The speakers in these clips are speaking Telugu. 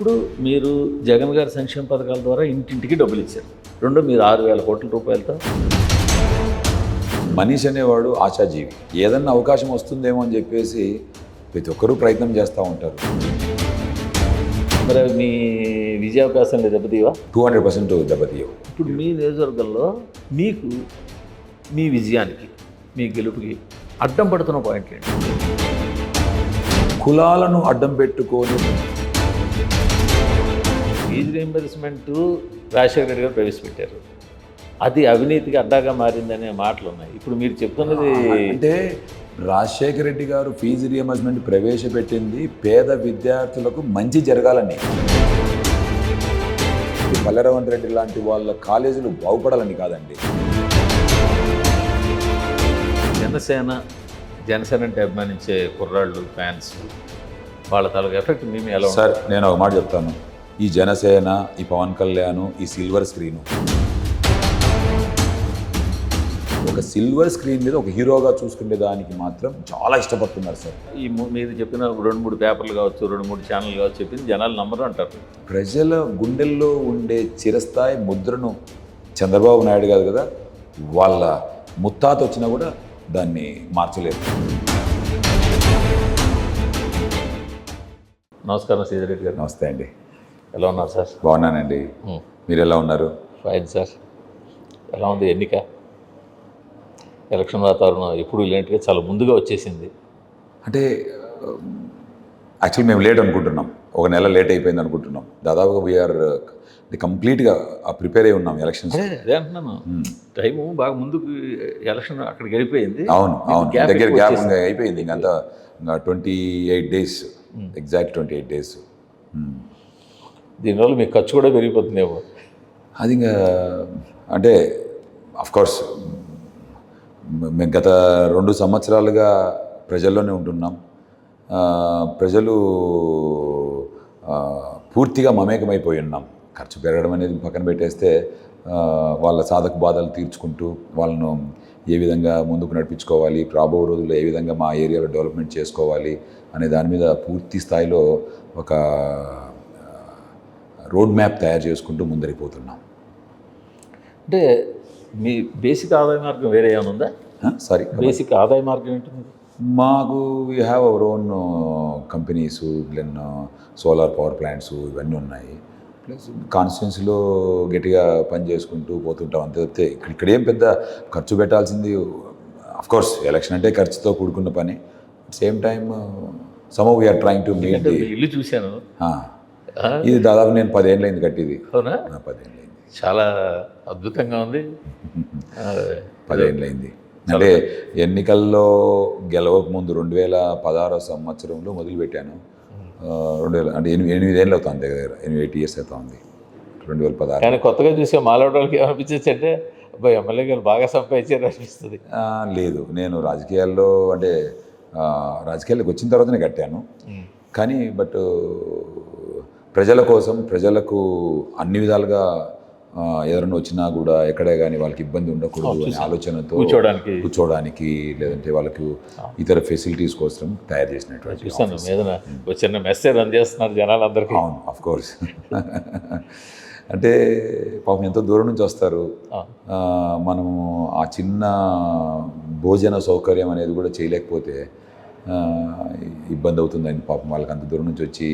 ఇప్పుడు మీరు జగన్ గారి సంక్షేమ పథకాల ద్వారా ఇంటింటికి డబ్బులు ఇచ్చారు. రెండు మీరు 6,000 కోట్ల రూపాయలతో. మనిషి అనేవాడు ఆశాజీవి. ఏదన్నా అవకాశం వస్తుందేమో అని చెప్పేసి ప్రతి ఒక్కరూ ప్రయత్నం చేస్తూ ఉంటారు. మరి మీ విజయావకాశాన్ని దెబ్బతీవా? 200% దెబ్బతీయవు. ఇప్పుడు మీ నియోజకవర్గంలో మీకు మీ విజయానికి మీ గెలుపుకి అడ్డం పడుతున్న పాయింట్లు ఏంటి? కులాలను అడ్డం పెట్టుకొని ఫీజు రీయింబర్స్మెంట్ రాజశేఖర రెడ్డి గారు ప్రవేశపెట్టారు. అది అవినీతికి అడ్డాగా మారిందనే మాటలు ఉన్నాయి. ఇప్పుడు మీరు చెప్తున్నది అంటే రాజశేఖర రెడ్డి గారు ఫీజు రియంబర్స్మెంట్ ప్రవేశపెట్టింది పేద విద్యార్థులకు మంచి జరగాలని, పల్లెరవన్ రెడ్డి లాంటి వాళ్ళ కాలేజీలు బాగుపడాలని కాదండి. జనసేన అంటే అభిమానించే కుర్రాళ్ళు, ఫ్యాన్స్, వాళ్ళ తాలూకు ఎఫెక్ట్ మేము ఎలా సార్, నేను ఒక మాట చెప్తాను. ఈ జనసేన, ఈ పవన్ కళ్యాణ్, ఈ సిల్వర్ స్క్రీను, ఒక సిల్వర్ స్క్రీన్ మీద ఒక హీరోగా చూసుకునే దానికి మాత్రం చాలా ఇష్టపడుతున్నారు సార్. ఈ మీరు చెప్పిన 2-3 పేపర్లు కావచ్చు, 2-3 ఛానల్ కావచ్చు చెప్పింది జనాలు నమ్మరు అంటారు. ప్రజల గుండెల్లో ఉండే చిరస్థాయి ముద్రను చంద్రబాబు నాయుడు గారు కదా, వాళ్ళ ముత్తాత వచ్చినా కూడా దాన్ని మార్చలేదు. నమస్కారం సీతారెడ్డి గారు. నమస్తే అండి. ఎలా ఉన్నారు సార్? బాగున్నానండి. మీరు ఎలా ఉన్నారు? Fine sir. ఎలా ఉంది ఎన్నిక? ఎలక్షన్ వాతావరణం ఎప్పుడు ఇలాంటిగా చాలా ముందుగా వచ్చేసింది. అంటే యాక్చువల్ మేము లేట్ అనుకుంటున్నాం, ఒక నెల లేట్ అయిపోయింది అనుకుంటున్నాం. దాదాపుగా వీఆర్ కంప్లీట్గా ప్రిపేర్ అయి ఉన్నాం ఎలక్షన్స్. అదే అంటున్నాను, టైము బాగా ముందుకు ఎలక్షన్ అక్కడికి వెళ్ళిపోయింది. అవును, దగ్గర గ్యాప్ అయిపోయింది. ఇంకంతా 28 days, ఎగ్జాక్ట్ 28 days. దీనివల్ల మీకు ఖర్చు కూడా పెరిగిపోతుందేమో. అది ఇంకా అంటే అఫ్కోర్స్ మేము గత 2 సంవత్సరాలుగా ప్రజల్లోనే ఉంటున్నాం. ప్రజలు పూర్తిగా మమేకమైపోయి ఉన్నాం. ఖర్చు పెరగడం అనేది పక్కన పెట్టేస్తే వాళ్ళ సాధక బాధలు తీర్చుకుంటూ వాళ్ళను ఏ విధంగా ముందుకు నడిపించుకోవాలి, రాబో రోజుల్లో ఏ విధంగా మా ఏరియాలో డెవలప్మెంట్ చేసుకోవాలి అనే దాని మీద పూర్తి స్థాయిలో ఒక రోడ్ మ్యాప్ తయారు చేసుకుంటూ ముందరిపోతున్నాం. అంటే మీ బేసిక్ ఆదాయ మార్గం వేరే ఏమైనా ఉందా? సారీ, బేసిక్ ఆదాయ మార్గం ఏంటి మాకు? We have our own companies, then solar power plants ఇవన్నీ ఉన్నాయి. ప్లస్ కాన్స్టిట్యున్సీలో గట్టిగా పని చేసుకుంటూ పోతుంటాం అంతే తప్పితే ఇక్కడ ఏం పెద్ద ఖర్చు పెట్టాల్సింది. అఫ్కోర్స్ ఎలక్షన్ అంటే ఖర్చుతో కూడుకున్న పని. Same time some we're trying to meet. ఇల్లు చూశాను, ఇది దాదాపు నేను 10 ఏళ్ళు అయింది కట్టిది. అవునా? 10 ఏళ్ళు అయింది. చాలా అద్భుతంగా ఉంది. 10 ఏళ్ళు అయింది. అంటే ఎన్నికల్లో గెలవక ముందు 2016 సంవత్సరంలో మొదలుపెట్టాను. 2000 అంటే 8 ఏళ్ళు అవుతుంది, దగ్గర 8 years అవుతా ఉంది. 2016. కానీ కొత్తగా చూసే మాలాడోళ్ళకి ఏమనిపించచ్చు అంటే అబ్బాయి ఎమ్మెల్యే గారు బాగా సంపాదించారు అనిపిస్తుంది. లేదు, నేను రాజకీయాల్లోకి వచ్చిన తర్వాతనే కట్టాను. కానీ బట్ ప్రజల కోసం, ప్రజలకు అన్ని విధాలుగా ఎవరైనా వచ్చినా కూడా ఎక్కడే కానీ వాళ్ళకి ఇబ్బంది ఉండకూడదు అనే ఆలోచనతో కూర్చోడానికి లేదంటే వాళ్ళకి ఇతర ఫెసిలిటీస్ కోసం తయారు చేసినటువంటి చిన్న మెసేజ్ అందజేస్తున్నారు జనాలందరికీ. అవును, ఆఫ్ కోర్స్. అంటే పాపం ఎంతో దూరం నుంచి వస్తారు. మనము ఆ చిన్న భోజన సౌకర్యం అనేది కూడా చేయలేకపోతే ఇబ్బంది అవుతుందని పాపం వాళ్ళకి అంత దూరం నుంచి వచ్చి.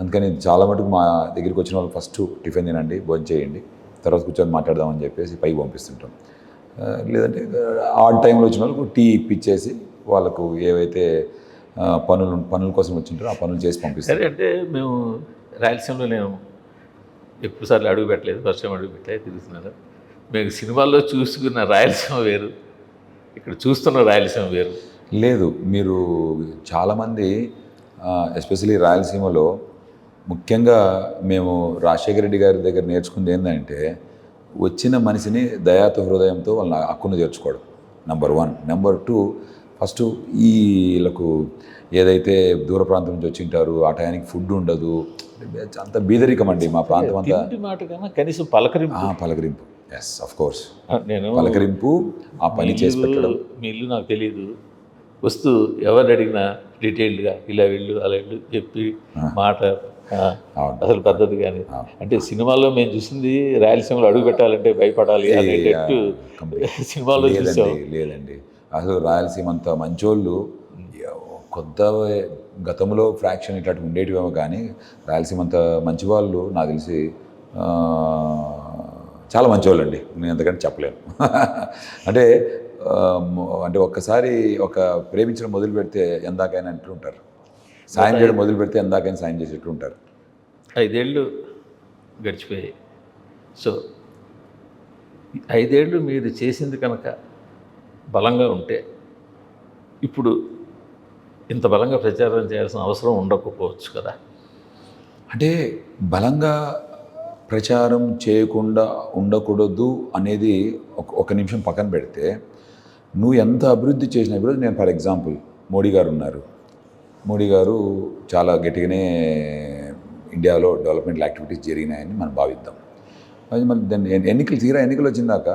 అందుకని చాలా మటుకు మా దగ్గరికి వచ్చిన వాళ్ళు ఫస్ట్ టిఫిన్ తినండి, భోజనం చేయండి, తర్వాత కూర్చొని మాట్లాడదామని చెప్పేసి పైకి పంపిస్తుంటాం. లేదంటే ఆడ్ టైంలో వచ్చిన వాళ్ళకు టీ ఇప్పించేసి వాళ్ళకు ఏవైతే పనుల కోసం వచ్చింటారో ఆ పనులు చేసి పంపిస్తాం. అంటే మేము రాయలసీమలో నేను ఎక్కువసార్లు అడుగు పెట్టలేదు, ఫస్ట్ టైం అడుగు పెట్టలేదు, తిరుగుతున్నాను. మేము సినిమాల్లో చూసుకున్న రాయలసీమ వేరు, ఇక్కడ చూస్తున్న రాయలసీమ వేరు. లేదు, మీరు చాలామంది ఎస్పెషలీ రాయలసీమలో ముఖ్యంగా మేము రాజశేఖర రెడ్డి గారి దగ్గర నేర్చుకుంది ఏంటంటే వచ్చిన మనిషిని దయాతో హృదయంతో వాళ్ళని హక్కును చేర్చుకోవడం, నెంబర్ 1. నెంబర్ 2, ఫస్ట్ వీళ్ళకు ఏదైతే దూర ప్రాంతం నుంచి వచ్చింటారు ఆ టయానికి ఫుడ్ ఉండదు, అంత బీదరికం అండి మా ప్రాంతం అంతా. కనీసం పలకరింపు. Yes, of course. నేను పలకరింపు, ఆ పని చేసి పెట్టడం. మీ ఇల్లు నాకు తెలియదు, వస్తూ ఎవరు అడిగినా డీటెయిల్డ్గా ఇలా వెళ్ళు అలా వెళ్ళు చెప్పి మాట అవును. అసలు పద్ధతి కానీ అంటే సినిమాల్లో మేము చూసింది రాయలసీమలో అడుగు పెట్టాలంటే భయపడాలి అనేటట్టు సినిమాల్లో చూసాం. లేదండి అసలు రాయలసీమ అంత మంచోళ్ళు కొత్త గతంలో ఫ్రాక్షన్ ఇట్లాంటివి ఉండేటివేమో కానీ రాయలసీమ అంత మంచి వాళ్ళు నాకు తెలిసి చాలా మంచివాళ్ళు అండి. నేను అంతకంటే చెప్పలేను. అంటే అంటే ఒక్కసారి ఒక ప్రేమించడం మొదలు పెడితే ఎందాకైనా అంటూ ఉంటారు, సాయం చేయడం మొదలు పెడితే ఎందాకైనా సాయం చేసేట్టు ఉంటారు. 5 ఏళ్ళు గడిచిపోయాయి. సో 5 ఏళ్ళు మీరు చేసింది కనుక బలంగా ఉంటే ఇప్పుడు ఇంత బలంగా ప్రచారం చేయాల్సిన అవసరం ఉండకపోవచ్చు కదా. అంటే బలంగా ప్రచారం చేయకుండా ఉండకూడదు అనేది ఒక నిమిషం పక్కన పెడితే, నువ్వు ఎంత అభివృద్ధి చేసిన ఇప్పుడు నేను ఫర్ ఎగ్జాంపుల్ మోడీ గారు ఉన్నారు. మోడీ గారు చాలా గట్టిగానే ఇండియాలో డెవలప్మెంట్ యాక్టివిటీస్ జరిగినాయని మనం భావిద్దాం. అది మళ్ళీ దాన్ని ఎన్నికలు వచ్చిందాక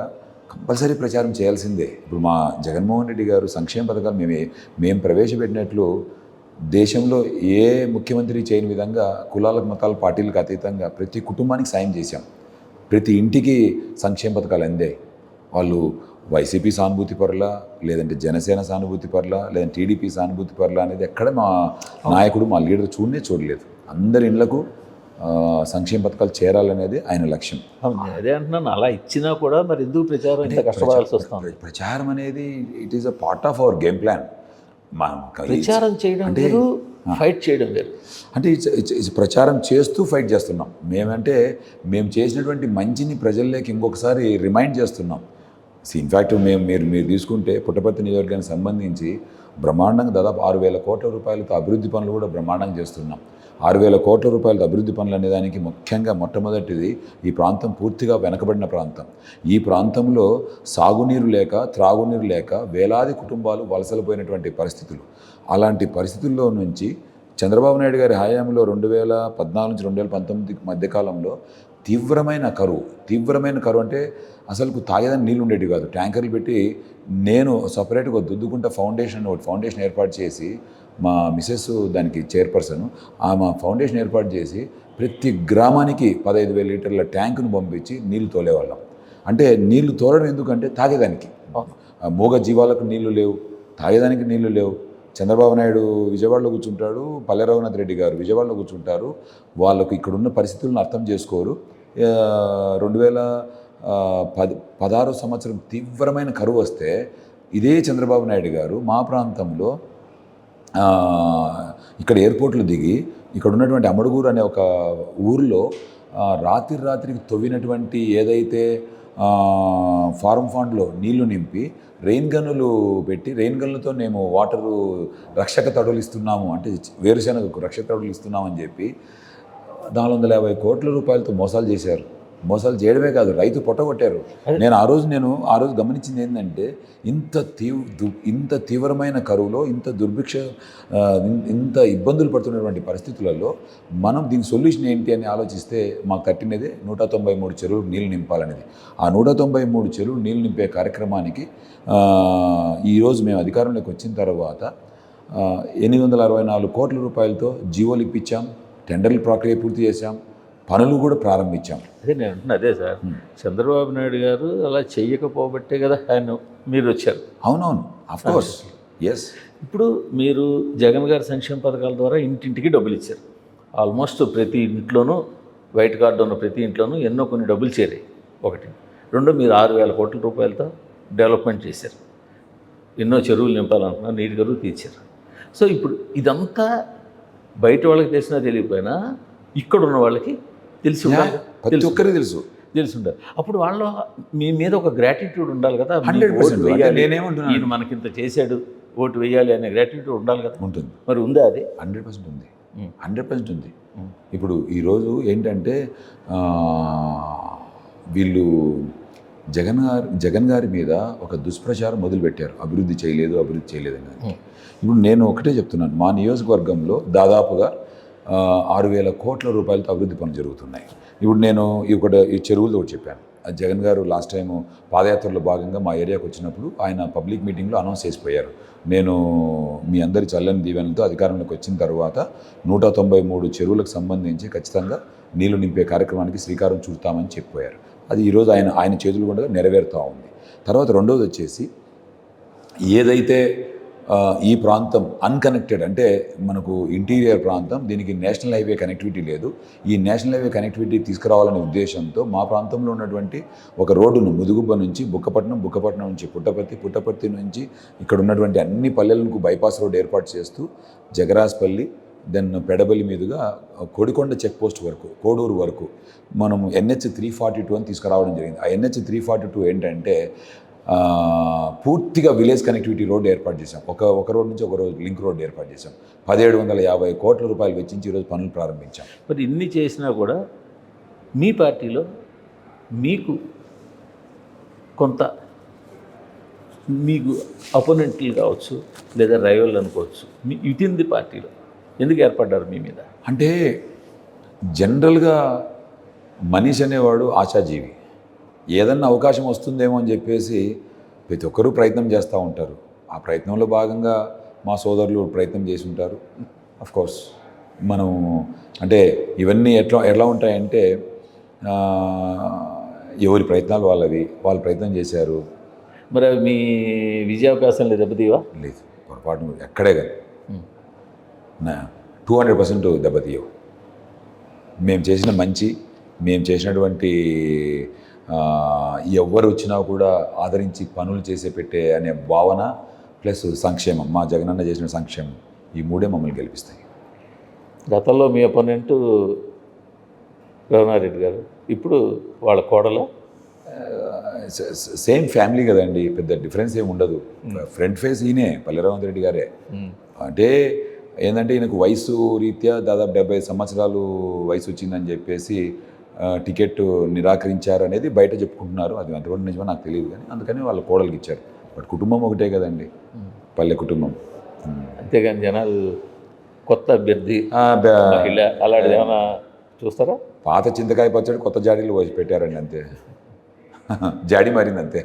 కంపల్సరీ ప్రచారం చేయాల్సిందే. ఇప్పుడు మా జగన్మోహన్ రెడ్డి గారు సంక్షేమ పథకాలు మేము ప్రవేశపెట్టినట్లు దేశంలో ఏ ముఖ్యమంత్రి చేయని విధంగా కులాలకు మతాలకు పార్టీలకు అతీతంగా ప్రతి కుటుంబానికి సాయం చేశాం. ప్రతి ఇంటికి సంక్షేమ పథకాలు అందాయి. వాళ్ళు వైసీపీ సానుభూతి పరుల, లేదంటే జనసేన సానుభూతి పరుల, లేదంటే టీడీపీ సానుభూతి పరుల అనేది ఎక్కడ మా నాయకుడు మా లీడర్ చూడలేదు. అందరి ఇళ్లకు సంక్షేమ పథకాలు చేరాలనేది ఆయన లక్ష్యం. అదే అంటున్నాను, అలా ఇచ్చినా కూడా మరి ఎందుకు ప్రచారం ఇంత కష్టపడాల్సి వస్తుంది? ప్రచారం అనేది it is a part of our game plan. ప్రచారం చేయడం వేరు, ఫైట్ చేయడం వేరు. అంటే ఇట్స్ ప్రచారం చేస్తూ ఫైట్ చేస్తున్నాం. మేము చేసినటువంటి మంచిని ప్రజల్లోకి ఇంకొకసారి రిమైండ్ చేస్తున్నాం. ఇన్ఫ్యాక్ట్ మీరు తీసుకుంటే పుట్టపర్తి నియోజకవర్గానికి సంబంధించి బ్రహ్మాండంగా దాదాపు 6,000 కోట్ల రూపాయలతో అభివృద్ధి పనులు కూడా బ్రహ్మాండంగా చేస్తున్నాం. 6,000 కోట్ల రూపాయలతో అభివృద్ధి పనులు అనేదానికి ముఖ్యంగా మొట్టమొదటిది ఈ ప్రాంతం పూర్తిగా వెనకబడిన ప్రాంతం. ఈ ప్రాంతంలో సాగునీరు లేక, త్రాగునీరు లేక వేలాది కుటుంబాలు వలసలిపోయినటువంటి పరిస్థితులు. అలాంటి పరిస్థితుల్లో నుంచి చంద్రబాబు నాయుడు గారి హయాంలో 2014 నుంచి 2019 మధ్యకాలంలో తీవ్రమైన కరువు అంటే అసలు తాగేదానికి నీళ్ళు ఉండేవి కాదు. ట్యాంకర్లు పెట్టి నేను సపరేట్గా దుద్దుకుంట ఫౌండేషన్ ఏర్పాటు చేసి, మా మిసెస్ దానికి చైర్పర్సన్, మా ఫౌండేషన్ ఏర్పాటు చేసి ప్రతి గ్రామానికి 15,000 లీటర్ల ట్యాంకును పంపించి నీళ్లు తోలేవాళ్ళం. అంటే నీళ్లు తోలడం ఎందుకంటే తాగేదానికి. మూగ జీవాలకు నీళ్లు లేవు, తాగేదానికి నీళ్లు లేవు. చంద్రబాబు నాయుడు విజయవాడలో కూర్చుంటాడు, పల్లె రఘునాథ్ రెడ్డి గారు విజయవాడలో కూర్చుంటారు. వాళ్ళకు ఇక్కడున్న పరిస్థితులను అర్థం చేసుకోరు. 2016 సంవత్సరం తీవ్రమైన కరువు వస్తే ఇదే చంద్రబాబు నాయుడు గారు మా ప్రాంతంలో ఇక్కడ ఎయిర్పోర్ట్లో దిగి ఇక్కడ ఉన్నటువంటి అమడుగూరు అనే ఒక ఊరిలో రాత్రికి తవ్వినటువంటి ఏదైతే ఫారం ఫండ్లో నీళ్లు నింపి రెయిన్ గన్నులు పెట్టి, రెయిన్ గన్నులతో మేము వాటరు రక్షక తడులు ఇస్తున్నాము, అంటే వేరుశెనగకు రక్షక తడులు ఇస్తున్నామని చెప్పి 450 కోట్ల రూపాయలతో మోసాలు చేశారు. మోసాలు చేయడమే కాదు, రైతు పొట్టగొట్టారు. నేను ఆ రోజు గమనించింది ఏంటంటే, ఇంత తీవ్రమైన కరువులో, ఇంత ఇబ్బందులు పడుతున్నటువంటి పరిస్థితులలో మనం దీని సొల్యూషన్ ఏంటి అని ఆలోచిస్తే మాకు తట్టినదే 193 చెరువులు నీళ్ళు నింపాలనేది. ఆ 193 చెరువులు నీళ్ళు నింపే కార్యక్రమానికి ఈరోజు మేము అధికారంలోకి వచ్చిన తర్వాత 864 కోట్ల రూపాయలతో జీవోలు ఇప్పించాం, టెండర్ల ప్రక్రియ పూర్తి చేశాం, పనులు కూడా ప్రారంభించాం. అదే నేను అంటున్నా, అదే సార్, చంద్రబాబు నాయుడు గారు అలా చెయ్యకపోబట్టే కదా మీరు వచ్చారు. అవునవును, అఫ్కోర్స్, ఎస్. ఇప్పుడు మీరు జగన్ గారి సంక్షేమ పథకాల ద్వారా ఇంటింటికి డబ్బులు ఇచ్చారు. ఆల్మోస్ట్ ప్రతి ఇంట్లోనూ, వైట్ కార్డు ఉన్న ప్రతి ఇంట్లోనూ ఎన్నో కొన్ని డబ్బులు చేరాయి. ఒకటి. రెండు, మీరు 6,000 కోట్ల రూపాయలతో డెవలప్మెంట్ చేశారు. ఎన్నో చెరువులు నింపాలనుకున్నారు, నీటి కరువు తీర్చారు. సో ఇప్పుడు ఇదంతా బయట వాళ్ళకి తెలిసినా తెలియకపోయినా ఇక్కడ ఉన్న వాళ్ళకి తెలిసి ఉండాలి, ప్రతి ఒక్కరికి తెలిసి ఉండాలి. అప్పుడు వాళ్ళ మీ మీద ఒక గ్రాటిట్యూడ్ ఉండాలి కదా. 100%. ఈయన మనకింత చేశాడు, ఓటు వేయాలి అనే గ్రాటిట్యూడ్ ఉండాలి కదా. ఉంటుంది. మరి ఉందా? అది 100% ఉంది. 100% ఉంది. ఇప్పుడు ఈరోజు ఏంటంటే వీళ్ళు జగన్ గారి మీద ఒక దుష్ప్రచారం మొదలుపెట్టారు, అభివృద్ధి చేయలేదు అని. ఇప్పుడు నేను ఒకటే చెప్తున్నాను, మా నియోజకవర్గంలో దాదాపుగా 6,000 కోట్ల రూపాయలతో అభివృద్ధి పనులు జరుగుతున్నాయి. ఇప్పుడు నేను ఈ చెరువులతో ఒకటి చెప్పాను. జగన్ గారు లాస్ట్ టైం పాదయాత్రలో భాగంగా మా ఏరియాకి వచ్చినప్పుడు ఆయన పబ్లిక్ మీటింగ్లో అనౌన్స్ చేసిపోయారు, నేను మీ అందరి చల్లని దీవెనలతో అధికారంలోకి వచ్చిన తర్వాత 193 చెరువులకు సంబంధించి ఖచ్చితంగా నీళ్లు నింపే కార్యక్రమానికి శ్రీకారం చుడతామని చెప్పిపోయారు. అది ఈరోజు ఆయన చేతులు కూడా నెరవేరుతూ ఉంది. తర్వాత రెండోది వచ్చేసి ఏదైతే ఈ ప్రాంతం అన్కనెక్టెడ్ అంటే మనకు ఇంటీరియర్ ప్రాంతం, దీనికి నేషనల్ హైవే కనెక్టివిటీ లేదు. ఈ నేషనల్ హైవే కనెక్టివిటీ తీసుకురావాలనే ఉద్దేశంతో మా ప్రాంతంలో ఉన్నటువంటి ఒక రోడ్డును ముదుగుబ్బ నుంచి బుక్కపట్నం నుంచి పుట్టపర్తి నుంచి ఇక్కడ ఉన్నటువంటి అన్ని పల్లెలకు బైపాస్ రోడ్ ఏర్పాటు చేస్తూ జగరాజ్పల్లి దెన్ పెడబలి మీదుగా కొడికొండ చెక్ పోస్ట్ వరకు కోడూరు వరకు మనం NH 342 అని తీసుకురావడం జరిగింది. ఆ NH 342 ఏంటంటే పూర్తిగా విలేజ్ కనెక్టివిటీ రోడ్ ఏర్పాటు చేశాం. ఒక రోడ్ నుంచి ఒక రోడ్ లింక్ రోడ్ ఏర్పాటు చేశాం. 1750 కోట్ల రూపాయలు వెచ్చించి ఈరోజు పనులు ప్రారంభించాం. మరి ఇన్ని చేసినా కూడా మీ పార్టీలో మీకు కొంత మీకు అపోనెంట్లు కావచ్చు లేదా రైవల్ అనుకోవచ్చు, మీ వితిన్ ది పార్టీలో ఎందుకు ఏర్పడ్డారు మీ మీద? అంటే జనరల్గా మనిషి అనేవాడు ఆశాజీవి. ఏదన్నా అవకాశం వస్తుందేమో అని చెప్పేసి ప్రతి ఒక్కరూ ప్రయత్నం చేస్తూ ఉంటారు. ఆ ప్రయత్నంలో భాగంగా మా సోదరులు ప్రయత్నం చేసి ఉంటారు. కోర్స్ మనం అంటే ఇవన్నీ ఎట్లా ఉంటాయంటే ఎవరి ప్రయత్నాలు వాళ్ళు ప్రయత్నం చేశారు. మరి అవి మీ విజయావకాశం లేదు దెబ్బతీవా? లేదు, పొరపాటు ఎక్కడే కానీ 200% దెబ్బతీయవు. మేము చేసిన మంచి, మేము చేసినటువంటి ఎవరు వచ్చినా కూడా ఆదరించి పనులు పెట్టే అనే భావన ప్లస్ సంక్షేమం, మా జగనన్న చేసిన సంక్షేమం, ఈ మూడే మమ్మల్ని గెలిపిస్తాయి. గతంలో మీ అపోనెంట్ రమణారెడ్డి గారు, ఇప్పుడు వాళ్ళ కోడల సేమ్ ఫ్యామిలీ కదండి, పెద్ద డిఫరెన్స్ ఏమి ఉండదు. ఫ్రంట్ ఫేస్ ఈయనే పల్లె రేవంత్ రెడ్డి గారే. అంటే ఏంటంటే ఈయనకు వయసు రీత్యా దాదాపు 70 సంవత్సరాలు వయసు వచ్చిందని చెప్పేసి టికెట్ నిరాకరించారు అనేది బయట చెప్పుకుంటున్నారు. అది అంతవరకు నిజమో నాకు తెలియదు, కానీ అందుకని వాళ్ళ కోడలికి ఇచ్చారు. బట్ కుటుంబం ఒకటే కదండి, పల్లె కుటుంబం. అంతేగాని జనాలు కొత్త అభ్యర్థి అలాంటిది ఏమైనా చూస్తారా? పాత చింతకాయ పచ్చడి కొత్త జాడీలు పోసి పెట్టారండి, అంతే. జాడి మారింది అంతే.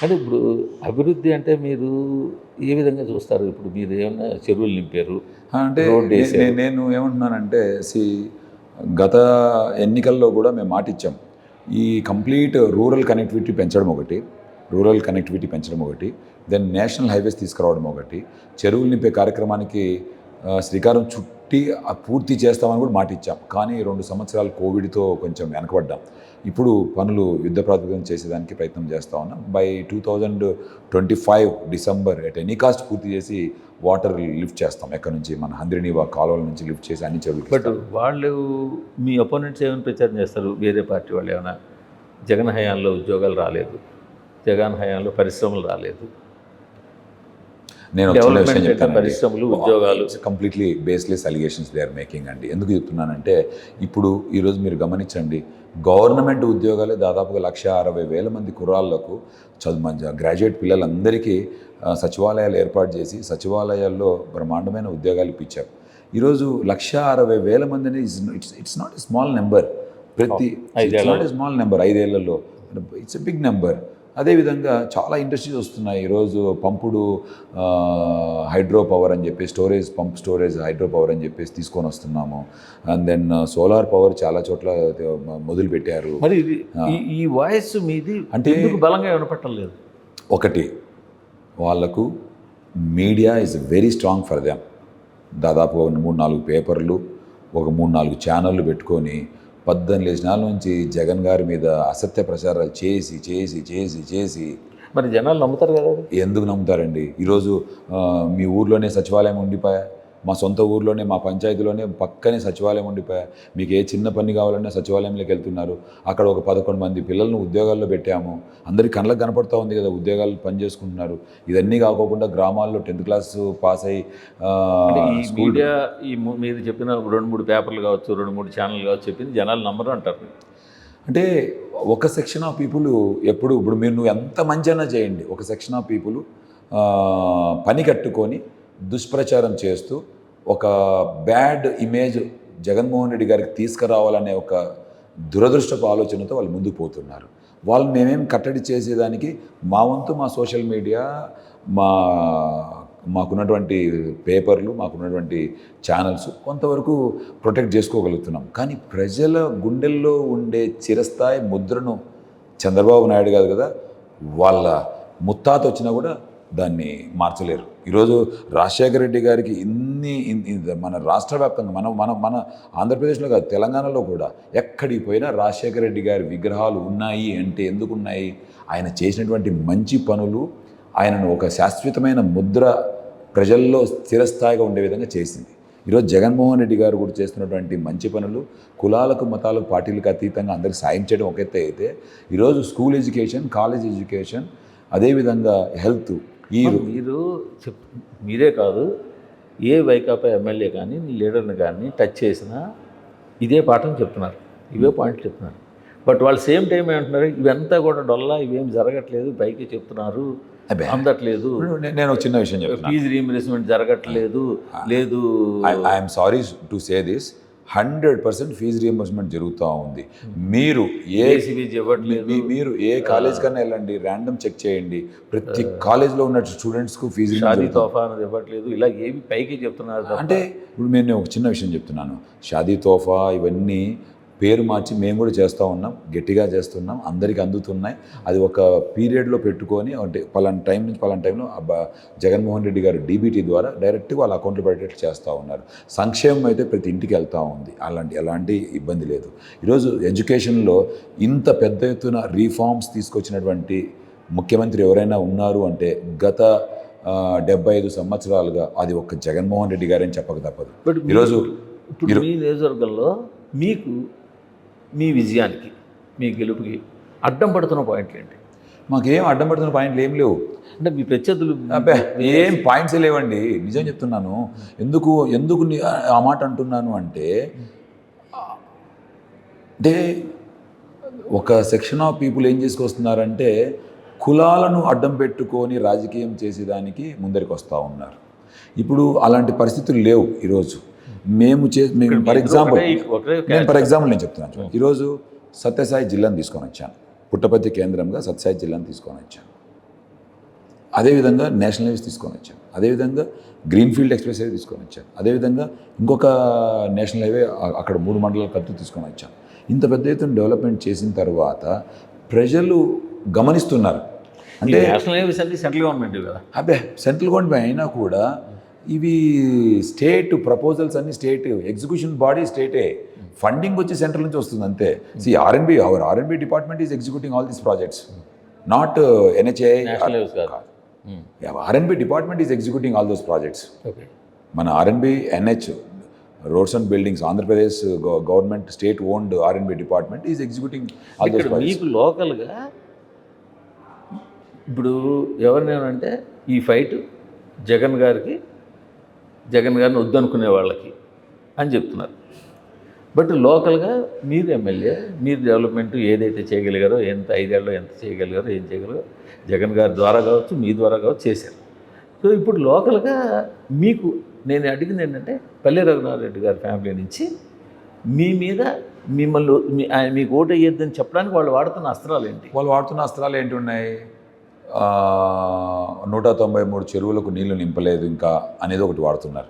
అంటే ఇప్పుడు అభివృద్ధి అంటే మీరు ఏ విధంగా చూస్తారు? ఇప్పుడు మీరు ఏమన్నా చెరువులు నింపారు అంటే నేను ఏమంటున్నానంటే గత ఎన్నికల్లో కూడా మేము మాట ఇచ్చాం. ఈ కంప్లీట్ రూరల్ కనెక్టివిటీ పెంచడం ఒకటి, దెన్ నేషనల్ హైవేస్ తీసుకురావడం ఒకటి, చెరువులు నింపే కార్యక్రమానికి శ్రీకారం చుట్టి పూర్తి చేస్తామని కూడా మాట ఇచ్చాం. కానీ 2 సంవత్సరాలు కోవిడ్తో కొంచెం వెనకబడ్డాం. ఇప్పుడు పనులు యుద్ధ ప్రాతిపదికన చేసేదానికి ప్రయత్నం చేస్తూ ఉన్నాం. By 2025 December at any cost పూర్తి చేసి వాటర్ లిఫ్ట్ చేస్తాం. ఎక్కడి నుంచి మన హంద్రినీవా కాలువల నుంచి లిఫ్ట్ చేసి అన్ని చెరువులు. బట్ వాళ్ళు మీ అపోనెంట్స్ ఏమైనా ప్రచారం చేస్తారు? వేరే పార్టీ వాళ్ళు ఏమైనా జగన్ హయాంలో ఉద్యోగాలు రాలేదు, జగన్ హయాంలో పరిశ్రమలు రాలేదు, నేను పరిశ్రమలు ఉద్యోగాలు, completely baseless allegations they are making అండి. ఎందుకు చెప్తున్నానంటే ఇప్పుడు ఈరోజు మీరు గమనించండి, గవర్నమెంట్ ఉద్యోగాలే దాదాపుగా 160,000 మంది కుర్రాళ్ళకు గ్రాడ్యుయేట్ పిల్లలందరికీ సచివాలయాలు ఏర్పాటు చేసి సచివాలయాల్లో బ్రహ్మాండమైన ఉద్యోగాలు ఇప్పించారు. ఈరోజు 160,000 మంది అనేది it's not a small number. Small number 5 ఏళ్లలో ఇట్స్ ఎ బిగ్ నెంబర్. అదేవిధంగా చాలా ఇండస్ట్రీస్ వస్తున్నాయి. ఈరోజు పంపుడు హైడ్రో పవర్ అని చెప్పి పంప్ స్టోరేజ్ హైడ్రో పవర్ అని చెప్పేసి తీసుకొని వస్తున్నాము. అండ్ దెన్ సోలార్ పవర్ చాలా చోట్ల మొదలు పెట్టారు. మరి ఈ వాయిస్ మీది అంటే బలంగా వినపట్టలేదు. ఒకటి, వాళ్ళకు media is very strong for them. దాదాపు 3-4 పేపర్లు, ఒక 3-4 ఛానళ్ళు పెట్టుకొని 18 నెలల నుంచి జగన్ గారి మీద అసత్య ప్రచారాలు చేసి మరి జనాలు నమ్ముతారు కదా? ఎందుకు నమ్ముతారండి? ఈరోజు మీ ఊర్లోనే సచివాలయం ఉండిపోయా, మా సొంత ఊర్లోనే మా పంచాయతీలోనే పక్కనే సచివాలయం ఉండిపోయా. మీకు ఏ చిన్న పని కావాలన్నా సచివాలయంలోకి వెళ్తున్నారు. అక్కడ ఒక 11 మంది పిల్లలను ఉద్యోగాల్లో పెట్టాము. అందరికీ కళ్ళకు కనపడతా ఉంది కదా, ఉద్యోగాలు పని చేసుకుంటున్నారు. ఇదన్నీ కాకోకుండా గ్రామాల్లో 10th క్లాస్ పాస్ అయ్యి మీడియా మీరు చెప్పిన 2-3 పేపర్లు కావచ్చు, 2-3 ఛానల్ కావచ్చు చెప్పింది జనాలు నమ్మరు అంటారు. అంటే ఒక సెక్షన్ ఆఫ్ పీపుల్ ఇప్పుడు నువ్వు ఎంత మంచైనా చేయండి, ఒక సెక్షన్ ఆఫ్ పీపుల్ పని కట్టుకొని దుష్ప్రచారం చేస్తూ ఒక బ్యాడ్ ఇమేజ్ జగన్మోహన్ రెడ్డి గారికి తీసుకురావాలనే ఒక దురదృష్టపు ఆలోచనతో వాళ్ళు ముందుకు పోతున్నారు. వాళ్ళని మేమేం కట్టడి చేసేదానికి మా వంతు మా సోషల్ మీడియా, మాకున్నటువంటి పేపర్లు, మాకున్నటువంటి ఛానల్స్ కొంతవరకు ప్రొటెక్ట్ చేసుకోగలుగుతున్నాం. కానీ ప్రజల గుండెల్లో ఉండే చిరస్థాయి ముద్రను చంద్రబాబు నాయుడు గారు కదా, వాళ్ళ ముత్తాత వచ్చినా కూడా దాన్ని మార్చలేరు. ఈరోజు రాజశేఖర రెడ్డి గారికి మన రాష్ట్ర వ్యాప్తంగా మన ఆంధ్రప్రదేశ్లో కాదు, తెలంగాణలో కూడా ఎక్కడికి పోయినా రాజశేఖర రెడ్డి గారి విగ్రహాలు ఉన్నాయి అంటే ఎందుకు ఉన్నాయి? ఆయన చేసినటువంటి మంచి పనులు ఆయనను ఒక శాశ్వతమైన ముద్ర ప్రజల్లో స్థిరస్థాయిగా ఉండే విధంగా చేసింది. ఈరోజు జగన్మోహన్ రెడ్డి గారు కూడా చేస్తున్నటువంటి మంచి పనులు కులాలకు, మతాలకు, పార్టీలకు అతీతంగా అందరికి సాయం చేయడం ఒక ఎత్తు అయితే, ఈరోజు స్కూల్ ఎడ్యుకేషన్, కాలేజ్ ఎడ్యుకేషన్, అదేవిధంగా హెల్త్, మీరే కాదు, ఏ వైకాపా ఎమ్మెల్యే కానీ లీడర్ని కానీ టచ్ చేసినా ఇదే పాఠం చెప్తున్నారు, ఇవే పాయింట్లు చెప్తున్నారు. బట్ వాళ్ళు సేమ్ టైం ఏమంటున్నారు, ఇవంతా కూడా డొల్లా, ఇవేం జరగట్లేదు, పైకి చెప్తున్నారు, అందట్లేదు. నేను ఒక చిన్న విషయం చెప్తాను, ఫీజు రీయింబర్స్మెంట్ జరగట్లేదు, లేదు. I'm sorry to say this, 100% fees reimbursement జరుగుతూ ఉంది. మీరు మీరు ఏ కాలేజ్ కన్నా వెళ్ళండి, ర్యాండమ్ చెక్ చేయండి, ప్రతి కాలేజ్లో ఉన్న స్టూడెంట్స్కు ఫీజు షాదీ తోఫా అనేది ఇవ్వట్లేదు, ఇలా ఏవి పైకి చెప్తున్నారు. అంటే ఇప్పుడు నేను ఒక చిన్న విషయం చెప్తున్నాను, షాదీ తోఫా ఇవన్నీ పేరు మార్చి మేము కూడా చేస్తూ ఉన్నాం, గట్టిగా చేస్తున్నాం, అందరికీ అందుతున్నాయి. అది ఒక పీరియడ్లో పెట్టుకొని, అంటే పలానా టైం నుంచి పలానా టైంలో జగన్మోహన్ రెడ్డి గారు డీబీటీ ద్వారా డైరెక్ట్గా వాళ్ళ అకౌంట్లో పడేటట్లు చేస్తూ ఉన్నారు. సంక్షేమం అయితే ప్రతి ఇంటికి వెళ్తూ ఉంది, ఎలాంటి ఇబ్బంది లేదు. ఈరోజు ఎడ్యుకేషన్లో ఇంత పెద్ద ఎత్తున రీఫార్మ్స్ తీసుకొచ్చినటువంటి ముఖ్యమంత్రి ఎవరైనా ఉన్నారు అంటే గత 75 సంవత్సరాలుగా అది ఒక్క జగన్మోహన్ రెడ్డి గారని చెప్పక తప్పదు. ఈరోజు ఇప్పుడు మీ నియోజకవర్గంలో మీకు, మీ విజయానికి, మీ గెలుపుకి అడ్డం పడుతున్న పాయింట్లు ఏంటి? మాకేం అడ్డం పడుతున్న పాయింట్లు ఏం లేవు. అంటే మీ ప్రత్యర్థులు ఏం పాయింట్స్ లేవండి, నిజం చెప్తున్నాను. ఎందుకు ఆ మాట అంటున్నాను అంటే ఒక సెక్షన్ ఆఫ్ పీపుల్ ఏం చేసుకొస్తున్నారంటే కులాలను అడ్డం పెట్టుకొని రాజకీయం చేసేదానికి ముందరికి వస్తూ ఉన్నారు. ఇప్పుడు అలాంటి పరిస్థితులు లేవు. ఈరోజు మేము ఫర్ ఎగ్జాంపుల్ నేను చెప్తున్నాను. ఈరోజు సత్యసాయి జిల్లాను తీసుకొని వచ్చాను, పుట్టపర్తి కేంద్రంగా సత్యసాయి జిల్లాను తీసుకొని వచ్చాను. అదేవిధంగా నేషనల్ హైవేస్ తీసుకొని వచ్చాను, అదేవిధంగా గ్రీన్ఫీల్డ్ ఎక్స్ప్రెస్ హైవే తీసుకొని వచ్చాను, అదేవిధంగా ఇంకొక నేషనల్ హైవే అక్కడ 3 మండలాల ఖర్చు తీసుకొని వచ్చాను. ఇంత పెద్ద ఎత్తున డెవలప్మెంట్ చేసిన తర్వాత ప్రజలు గమనిస్తున్నారు. అంటే నేషనల్ హైవేస్ అంటే సెంట్రల్ గవర్నమెంట్ కదా, సెంట్రల్ గవర్నమెంట్ అయినా కూడా ఇవి స్టేట్ ప్రపోజల్స్ అన్ని స్టేట్, ఎగ్జిక్యూషన్ బాడీ స్టేటే, ఫండింగ్ వచ్చి సెంట్రల్ నుంచి వస్తుంది అంతే. Our R and B department is executing all these projects, not NHAI. R and B department is executing all those projects. మన R and B NH roads and buildings, Andhra Pradesh government state owned R and B department is executing all those projects. మీకు లోకల్గా ఇప్పుడు ఎవరినేమంటే ఈ ఫైట్ జగన్ గారిని వద్దనుకునే వాళ్ళకి అని చెప్తున్నారు. బట్ లోకల్గా మీరు ఎమ్మెల్యే, మీరు డెవలప్మెంట్ ఏదైతే చేయగలిగారో, 5 ఏళ్ళలో ఎంత చేయగలిగారో, ఏం చేయగలిగారో జగన్ గారి ద్వారా కావచ్చు, మీ ద్వారా కావచ్చు చేశారు. సో ఇప్పుడు లోకల్గా మీకు నేను అడిగింది ఏంటంటే, పల్లె రఘునాథరెడ్డి గారి ఫ్యామిలీ నుంచి మీ మీద మిమ్మల్ని మీకు ఓటు వేయొద్దని చెప్పడానికి వాళ్ళు వాడుతున్న అస్త్రాలు ఏంటి? వాళ్ళు వాడుతున్న అస్త్రాలు ఏంటి ఉన్నాయి? 193 చెరువులకు నీళ్లు నింపలేదు ఇంకా అనేది ఒకటి వాడుతున్నారు.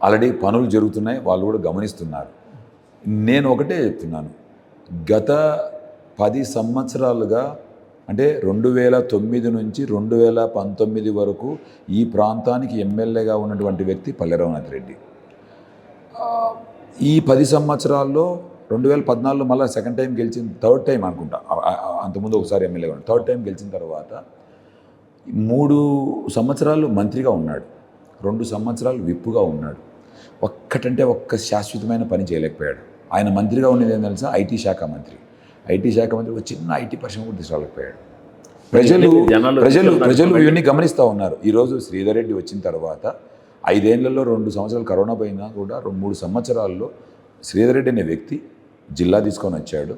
ఆల్రెడీ పనులు జరుగుతున్నాయి, వాళ్ళు కూడా గమనిస్తున్నారు. నేను ఒకటే చెప్తున్నాను, గత 10 సంవత్సరాలుగా అంటే 2009 నుంచి 2019 వరకు ఈ ప్రాంతానికి ఎమ్మెల్యేగా ఉన్నటువంటి వ్యక్తి పల్లె రఘునాథ్ రెడ్డి. ఈ 10 సంవత్సరాల్లో 2014లో మళ్ళీ సెకండ్ టైం గెలిచిన, థర్డ్ టైం అనుకుంటా, అంతకుముందు ఒకసారి ఎమ్మెల్యేగా ఉన్నాడు, థర్డ్ టైం గెలిచిన తర్వాత 3 సంవత్సరాలు మంత్రిగా ఉన్నాడు, 2 సంవత్సరాలు విప్పుగా ఉన్నాడు. ఒక్క శాశ్వతమైన పని చేయలేకపోయాడు. ఆయన మంత్రిగా ఉండేది ఏం తెలుసా? ఐటీ శాఖ మంత్రి ఒక చిన్న ఐటీ పరిశ్రమ కూడా తీసుకురాలేకపోయాడు. ప్రజలు ఇవన్నీ గమనిస్తూ ఉన్నారు. ఈరోజు శ్రీధర్ రెడ్డి వచ్చిన తర్వాత 5 ఏళ్లలో 2 సంవత్సరాలు కరోనా పోయినా కూడా 3 సంవత్సరాల్లో శ్రీధర్ రెడ్డి అనే వ్యక్తి జిల్లా తీసుకొని వచ్చాడు,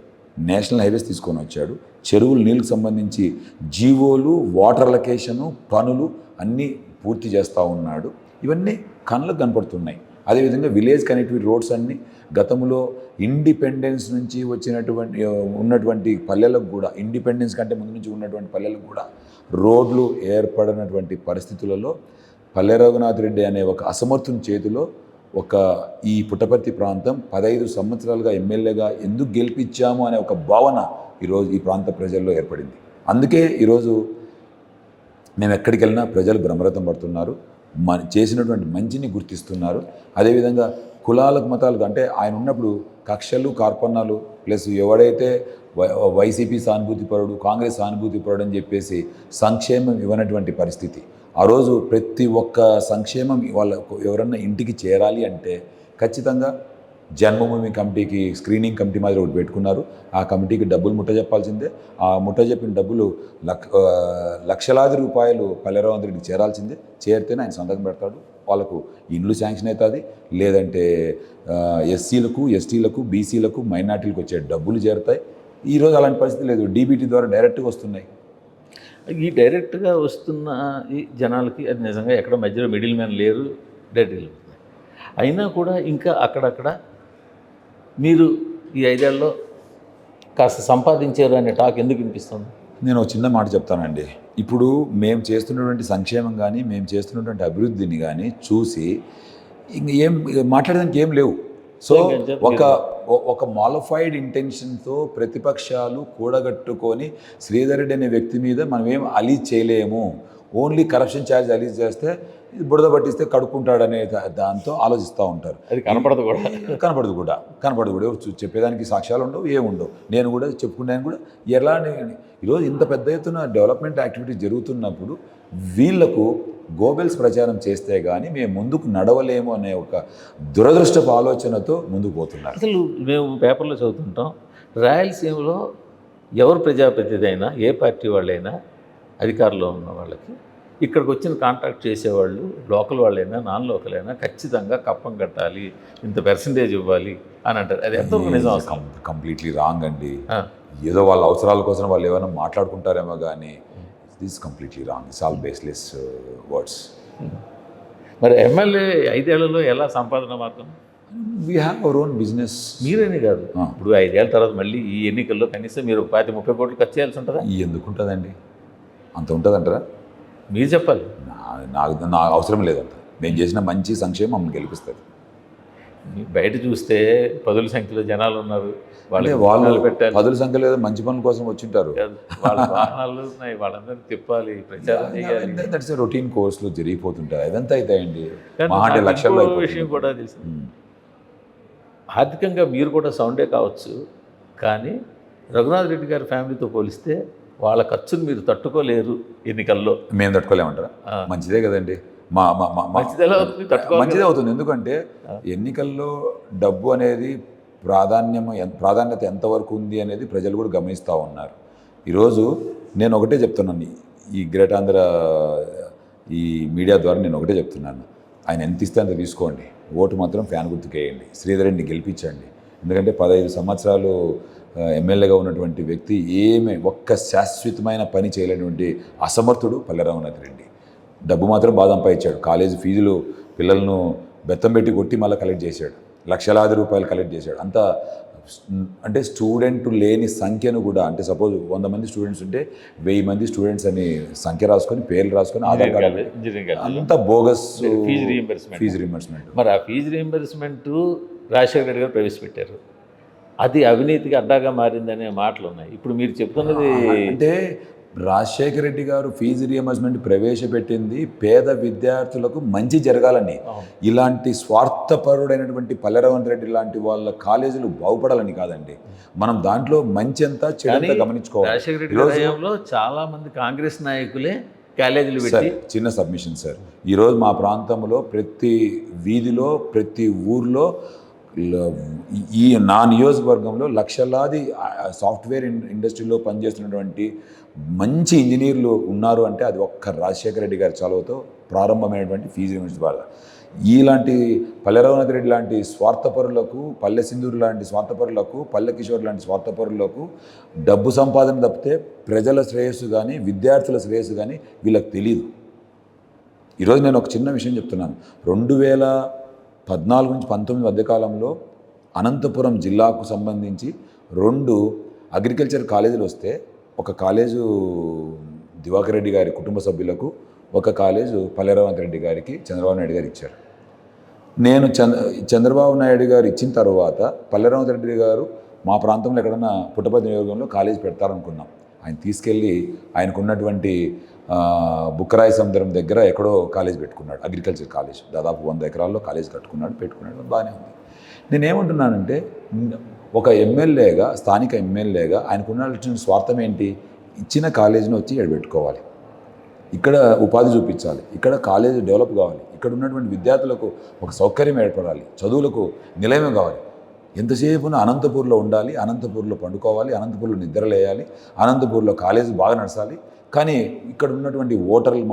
నేషనల్ హైవేస్ తీసుకొని వచ్చాడు, చెరువులు నీళ్ళకి సంబంధించి జీవోలు, వాటర్ అలొకేషను, పనులు అన్నీ పూర్తి చేస్తూ ఉన్నాడు. ఇవన్నీ కళ్ళకు కనపడుతున్నాయి. అదేవిధంగా విలేజ్ కనెక్టివిటీ రోడ్స్ అన్నీ గతంలో ఇండిపెండెన్స్ నుంచి ఉన్నటువంటి పల్లెలకు కూడా, ఇండిపెండెన్స్ కంటే ముందు నుంచి ఉన్నటువంటి పల్లెలకు కూడా రోడ్లు ఏర్పడినటువంటి పరిస్థితులలో పల్లె రఘునాథ్ రెడ్డి అనే ఒక అసమర్థుని చేతిలో ఈ పుట్టపర్తి ప్రాంతం 15 సంవత్సరాలుగా ఎమ్మెల్యేగా ఎందుకు గెలిపించాము అనే ఒక భావన ఈరోజు ఈ ప్రాంత ప్రజల్లో ఏర్పడింది. అందుకే ఈరోజు మేము ఎక్కడికి వెళ్ళినా ప్రజలు బ్రహ్మరథం పడుతున్నారు, చేసినటువంటి మంచిని గుర్తిస్తున్నారు. అదేవిధంగా కులాలకు మతాలకు అంటే ఆయన ఉన్నప్పుడు కక్షలు కార్పణ్యాలు ప్లస్ ఎవడైతే వైసీపీ సానుభూతిపరుడు, కాంగ్రెస్ సానుభూతిపరుడు అని చెప్పేసి సంక్షేమం ఇవ్వనటువంటి పరిస్థితి. ఆ రోజు ప్రతి ఒక్క సంక్షేమం వాళ్ళకు ఎవరన్నా ఇంటికి చేరాలి అంటే ఖచ్చితంగా జన్మభూమి కమిటీకి స్క్రీనింగ్ కమిటీ మాదిరి ఒకటి పెట్టుకున్నారు. ఆ కమిటీకి డబ్బులు ముట్టజెప్పాల్సిందే. ఆ ముట్టజెప్పిన డబ్బులు లక్షలాది రూపాయలు పల్లె రఘునాథ్ రెడ్డికి చేరాల్సిందే. చేరితేనే ఆయన సంతకం పెడతాడు, వాళ్ళకు ఇండ్లు శాంక్షన్ అవుతుంది. లేదంటే ఎస్సీలకు, ఎస్టీలకు, బీసీలకు, మైనార్టీలకు వచ్చే డబ్బులు చేరుతాయి. ఈరోజు అలాంటి పరిస్థితి లేదు. డీబీటీ ద్వారా డైరెక్ట్గా వస్తున్నాయి. ఈ డైరెక్ట్గా వస్తున్న ఈ జనాలకి అది నిజంగా ఎక్కడ మధ్యలో మిడిల్ మ్యాన్ లేరు, డైరెక్ట్గా అయినా కూడా ఇంకా అక్కడక్కడ మీరు ఈ 5 ఏళ్ళలో కాస్త సంపాదించారు అనే టాక్ ఎందుకు వినిపిస్తుంది? నేను ఒక చిన్న మాట చెప్తానండి. ఇప్పుడు మేము చేస్తున్నటువంటి సంక్షేమం కానీ, మేము చేస్తున్నటువంటి అభివృద్ధిని కానీ చూసి ఇంక ఏం మాట్లాడడానికి ఏం లేవు. సో ఒక మాలిఫైడ్ ఇంటెన్షన్తో ప్రతిపక్షాలు కూడగట్టుకొని శ్రీధర్ రెడ్డి అనే వ్యక్తి మీద మనం ఏం అలీజ్ చేయలేము, ఓన్లీ కరప్షన్ ఛార్జ్ అలీజ్ చేస్తే బురద పట్టిస్తే కడుక్కుంటాడనే దాంతో ఆలోచిస్తూ ఉంటారు. అది కనపడదు కూడా చెప్పేదానికి సాక్ష్యాలు ఉండవు, ఏముండవు. నేను కూడా చెప్పుకున్నాను కూడా. ఎలా ఈరోజు ఇంత పెద్ద ఎత్తున డెవలప్మెంట్ యాక్టివిటీస్ జరుగుతున్నప్పుడు వీళ్లకు గోబెల్స్ ప్రచారం చేస్తే కానీ మేము ముందుకు నడవలేము అనే ఒక దురదృష్టపు ఆలోచనతో ముందుకు పోతున్నారు. అసలు మేము పేపర్లో చదువుతుంటాం, రాయలసీమలో ఎవరు ప్రజాప్రతినిధి అయినా, ఏ పార్టీ వాళ్ళైనా, అధికారంలో ఉన్న వాళ్ళకి ఇక్కడికి వచ్చిన కాంట్రాక్ట్ చేసేవాళ్ళు లోకల్ వాళ్ళైనా నాన్ లోకల్ అయినా ఖచ్చితంగా కప్పం కట్టాలి, ఇంత పర్సంటేజ్ ఇవ్వాలి అని అంటారు. అది ఎంతవరకు నిజం? కంప్లీట్లీ రాంగ్ అండి. ఏదో వాళ్ళ అవసరాల కోసం వాళ్ళు ఏమైనా మాట్లాడుకుంటారేమో కానీ this completely wrong. It's all baseless words. మరి ఎమ్మెల్యే 5 ఏళ్లలో ఎలా సంపాదన మార్గం? We have our own business. మీరేనే కాదు, ఇప్పుడు 5 ఏళ్ళ తర్వాత మళ్ళీ ఈ ఎన్నికల్లో కనీసం మీరు 30 కోట్లు ఖర్చు చేయాల్సి ఉంటుందా? ఎందుకు ఉంటుందండి? అంత ఉంటుందంటారా? మీరు చెప్పాలి. నాకు అవసరం లేదంట. నేను చేసిన మంచి సంక్షేమం మమ్మల్ని గెలిపిస్తుంది. బయట చూస్తే 10ల సంఖ్యలో జనాలు ఉన్నారు, వాళ్ళు పెట్టాలి. 10ల సంఖ్యలో ఏదో మంచి పనుల కోసం వచ్చింటారు. వాళ్ళ వాహనాలు ఉన్నాయి, వాళ్ళందరినీ తిప్పాలి, ప్రచారం చేయాలి. దట్స్ రొటీన్ కోర్సులో జరిగిపోతుంటాయి. అదంతా అవుతాయండి. విషయం కూడా తెలుసు, ఆర్థికంగా మీరు కూడా సౌండే కావచ్చు, కానీ రఘునాథ్ రెడ్డి గారి ఫ్యామిలీతో పోలిస్తే వాళ్ళ ఖర్చును మీరు తట్టుకోలేరు ఎన్నికల్లో. మేము తట్టుకోలేమంటారా? మంచిదే కదండి. మంచిదే అవుతుంది. ఎందుకంటే ఎన్నికల్లో డబ్బు అనేది ప్రాధాన్యత ఎంతవరకు ఉంది అనేది ప్రజలు కూడా గమనిస్తూ ఉన్నారు. ఈరోజు నేను ఒకటే చెప్తున్నాను, ఈ గ్రేట్ ఆంధ్ర ఈ మీడియా ద్వారా నేను ఒకటే చెప్తున్నాను, ఆయన ఎంత ఇస్తే అంత తీసుకోండి, ఓటు మాత్రం ఫ్యాన్ గుర్తుకేయండి, శ్రీధర్ రెడ్డిని గెలిపించండి. ఎందుకంటే 15 సంవత్సరాలు ఎమ్మెల్యేగా ఉన్నటువంటి వ్యక్తి ఒక్క శాశ్వతమైన పని చేయలేనటువంటి అసమర్థుడు పల్లె రఘునాథ్ రెడ్డి. డబ్బు మాత్రం బాగా సంపాదించాడు. కాలేజీ ఫీజులు పిల్లలను బెత్తం పెట్టి కొట్టి మళ్ళీ కలెక్ట్ చేశాడు. లక్షలాది రూపాయలు కలెక్ట్ చేశాడు. అంత అంటే స్టూడెంట్ లేని సంఖ్యను కూడా, అంటే సపోజ్ 100 మంది స్టూడెంట్స్ ఉంటే 1000 మంది స్టూడెంట్స్ అని సంఖ్య రాసుకొని, పేర్లు రాసుకొని ఆధార్ కార్డు, అంత బోగస్ ఫీజు రీయింబర్స్మెంట్. మరి ఆ ఫీజు రీయింబర్స్మెంట్ రాజశేఖర రెడ్డి గారు ప్రవేశపెట్టారు. అది అవినీతికి అడ్డాగా మారిందనే మాటలు ఉన్నాయి. ఇప్పుడు మీరు చెప్తున్నది అంటే రాజశేఖర రెడ్డి గారు ఫీజు రియంబర్స్మెంట్ ప్రవేశపెట్టింది పేద విద్యార్థులకు మంచి జరగాలని, ఇలాంటి స్వార్థపరుడైనటువంటి పల్లె రఘునాథ్ రెడ్డి లాంటి వాళ్ళ కాలేజీలు బాగుపడాలని కాదండి. మనం దాంట్లో మంచి అంతా చెడు గమనించుకోవాలి. రాజశేఖర రెడ్డి హయాంలో చాలా మంది కాంగ్రెస్ నాయకులే కాలేజీలు పెట్టి. చిన్న సబ్మిషన్ సార్, ఈరోజు మా ప్రాంతంలో ప్రతి వీధిలో, ప్రతి ఊర్లో, ఈ నా నియోజకవర్గంలో లక్షలాది సాఫ్ట్వేర్ ఇండస్ట్రీలో పనిచేస్తున్నటువంటి మంచి ఇంజనీర్లు ఉన్నారు అంటే అది ఒక్క రాజశేఖర రెడ్డి గారి చొరవతో ప్రారంభమైనటువంటి ఫీజు రీయింబర్స్మెంట్ ద్వారా. ఇలాంటి పల్లె రఘునాథ్ రెడ్డి లాంటి స్వార్థపరులకు, పల్లె సింధూరు లాంటి స్వార్థపరులకు, పల్లె కిషోర్ లాంటి స్వార్థపరులకు డబ్బు సంపాదన తప్పితే ప్రజల శ్రేయస్సు కానీ, విద్యార్థుల శ్రేయస్సు కానీ వీళ్ళకి తెలియదు. ఈరోజు నేను ఒక చిన్న విషయం చెప్తున్నాను. 14 నుంచి 19 మధ్యకాలంలో అనంతపురం జిల్లాకు సంబంధించి 2 అగ్రికల్చర్ కాలేజీలు వస్తే ఒక కాలేజు దివాకర్ రెడ్డి గారి కుటుంబ సభ్యులకు, ఒక కాలేజు పల్లె రేవంత్ రెడ్డి గారికి చంద్రబాబు నాయుడు గారు ఇచ్చారు. నేను చంద్రబాబు నాయుడు గారు ఇచ్చిన తర్వాత పల్లె రేవంత్ రెడ్డి గారు మా ప్రాంతంలో ఎక్కడన్నా పుట్టపర్తి నియోజకవర్గంలో కాలేజీ పెడతారనుకున్నాం. ఆయన తీసుకెళ్ళి ఆయనకున్నటువంటి బుక్కరాయ సముద్రం దగ్గర ఎక్కడో కాలేజ్ పెట్టుకున్నాడు, అగ్రికల్చర్ కాలేజ్. దాదాపు 100 ఎకరాల్లో కాలేజ్ పెట్టుకున్నాడు, బాగానే ఉంది. నేనేమంటున్నానంటే ఒక ఎమ్మెల్యేగా, స్థానిక ఎమ్మెల్యేగా ఆయనకున్న స్వార్థం ఏంటి? ఇచ్చిన కాలేజీని వచ్చి పెట్టుకోవాలి, ఇక్కడ ఉపాధి చూపించాలి, ఇక్కడ కాలేజీ డెవలప్ కావాలి, ఇక్కడ ఉన్నటువంటి విద్యార్థులకు ఒక సౌకర్యం ఏర్పడాలి, చదువులకు నిలయం కావాలి. ఎంతసేపున అనంతపూర్లో ఉండాలి, అనంతపూర్లో పండుకోవాలి, అనంతపూర్లో నిద్రలేయాలి, అనంతపూర్లో కాలేజీ బాగా నడచాలి. కానీ ఇక్కడ ఉన్నటువంటి ఓట్లు